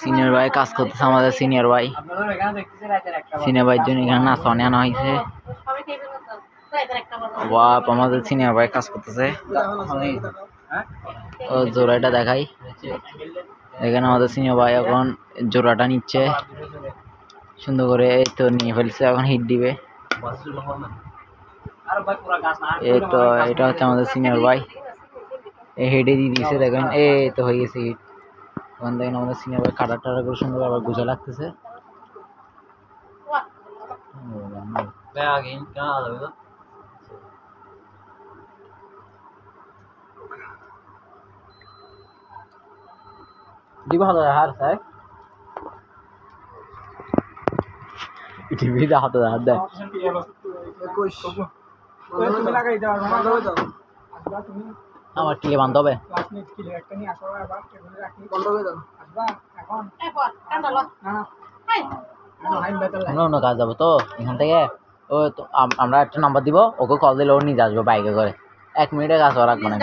Senior ভাই কাজ করতেছে, আমাদের সিনিয়র ভাই। সিনিয়র ভাইয়ের জন্য এখানে নাস্তা আনা হয়েছে। বাপ, আমাদের সিনিয়র ভাই কাজ করতেছে। ও জোড়াটা দেখাই, এখানে আমাদের সিনিয়র ভাই এখন জোড়াটা নিচ্ছে সুন্দর করে। এই তো নিয়ে ফেলছে, এখন হিট দিবে। এই তো এটা হচ্ছে আমাদের সিনিয়র ভাই, এই হেডে দিয়ে দিয়েছে দেখেন। এই তো হয়ে গেছে হিট। এখন দেখেন আমাদের সিনিয়র ভাই কাটা টাটা করে সুন্দর আবার গুছা লাগতেছে। দিব হার স্যার টিভিতে হাতে হাত দেয়। আমার টিকে বান্ধ হবে, অন্য কাজ যাবো তো এখান থেকে। ও তো আমরা একটা নাম্বার দিব, ওকে কল দিলে ও নিয়ে আসবো বাইকে করে। 1 মিনিটে কাজ রাখবো না।